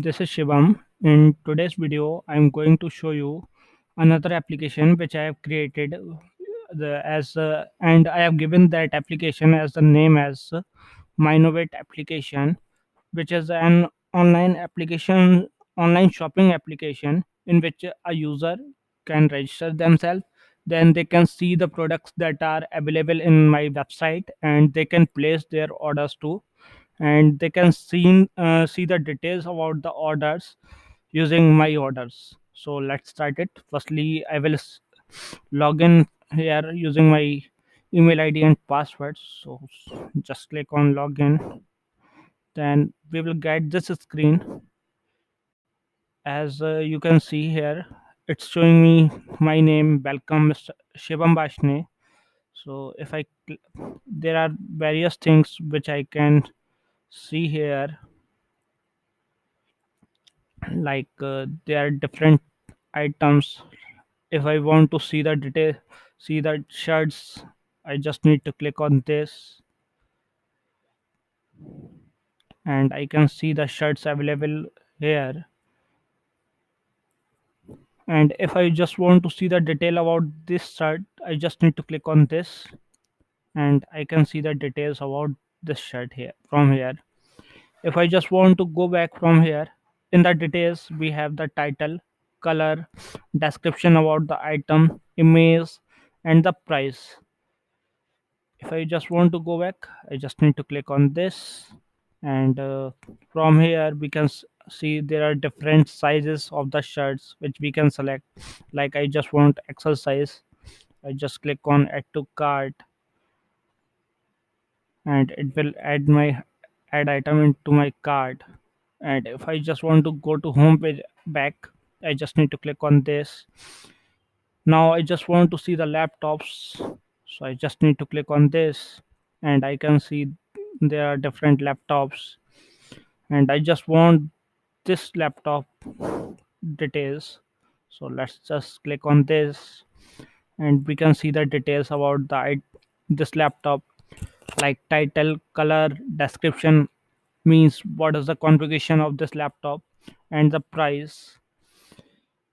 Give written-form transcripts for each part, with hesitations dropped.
This is Shivam. In today's video, I'm going to show you another application which I have created and I have given that application as the name as Minovate application, which is an online application, online shopping application in which a user can register themselves. Then they can see the products that are available in my website and they can place their orders too, and they can see the details about the orders using my orders. So let's start it. Firstly, I will log in here using my email id and password. So just click on login. Then we will get this screen. As you can see here, it's showing me my name, welcome, Mr. Shivam Bashne. So if there are various things which I can see here, like there are different items. If I want to see the detail, see the shirts, I just need to click on this and I can see the shirts available here. And if I just want to see the detail about this shirt, I just need to click on this and I can see the details about this shirt here from here. If I just want to go back from here, in the details we have the title, color, description about the item, image, and the price. If I just want to go back, I just need to click on this, and from here we can see there are different sizes of the shirts which we can select. Like I just want XL size, I just click on add to cart, and it will add item into my cart. And if I just want to go to home page back, I just need to click on this. Now I just want to see the laptops, so I just need to click on this, and I can see there are different laptops, and I just want this laptop details. So let's just click on this, and we can see the details about this laptop, like title, color, description, means what is the configuration of this laptop, and the price.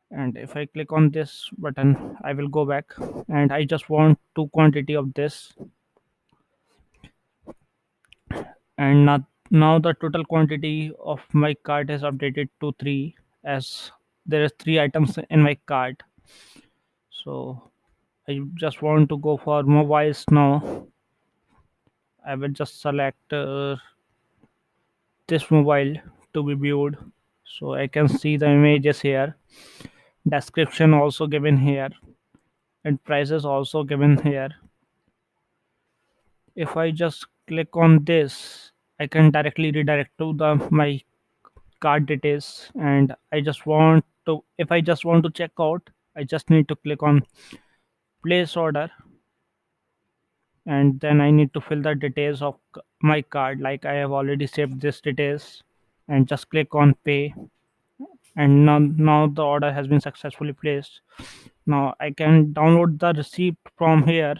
And if I click on this button, I will go back, and I just want two quantity of this. And now the total quantity of my cart is updated to 3, as there is 3 items in my cart. So I just want to go for mobiles now. I will just select this mobile to be viewed, so I can see the images here, description also given here, and prices also given here. If I just click on this, I can directly redirect to the my card details. And if I just want to check out, I just need to click on place order, and then I need to fill the details of my card, like I have already saved this details, and just click on pay. And now the order has been successfully placed. Now I can download the receipt from here,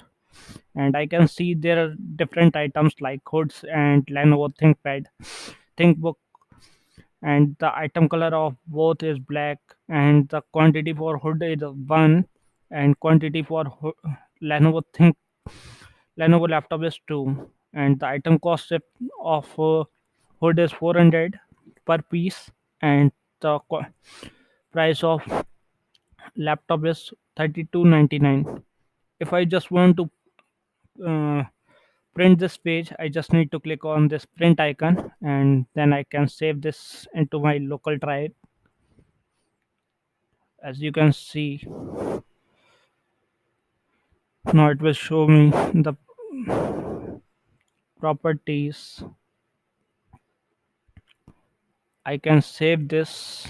and I can see there are different items like hoods and Lenovo ThinkPad, ThinkBook, and the item color of both is black, and the quantity for hood is 1, and quantity for Lenovo Lenovo laptop is 2, and the item cost of hood is 400 per piece, and the price of laptop is 32.99. If I just want to uh, print this page, I just need to click on this print icon, and then I can save this into my local drive. As you can see, now it will show me the properties. I can save this,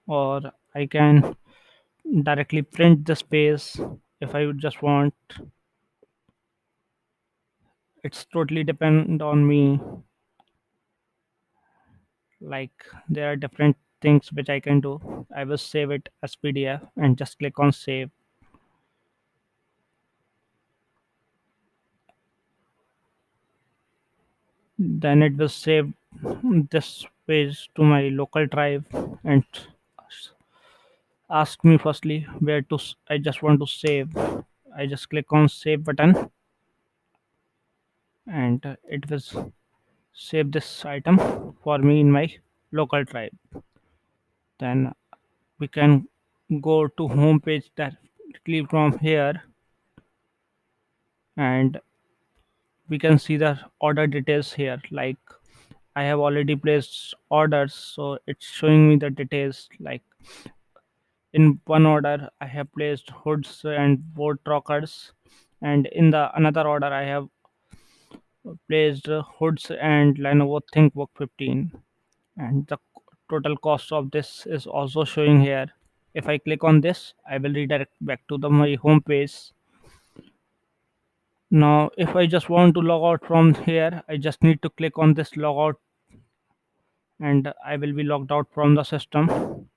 or I can directly print the space if I would just want. It's totally depend on me. Like there are different things which I can do. I will save it as PDF and just click on save. Then it will save this page to my local drive and ask me firstly where to I just want to save. I just click on save button, and it will save this item for me in my local drive. Then we can go to home page directly from here, and we can see the order details here. Like, I have already placed orders, so it's showing me the details. Like, in one order I have placed hoods and board rockers, and in the another order I have placed hoods and Lenovo ThinkBook 15, and the total cost of this is also showing here. If I click on this, I will redirect back to my home page. Now if I just want to log out from here, I just need to click on this logout, and I will be logged out from the system.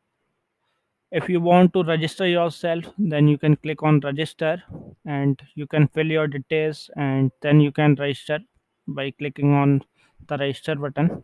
If you want to register yourself, then you can click on register, and you can fill your details, and then you can register by clicking on the register button.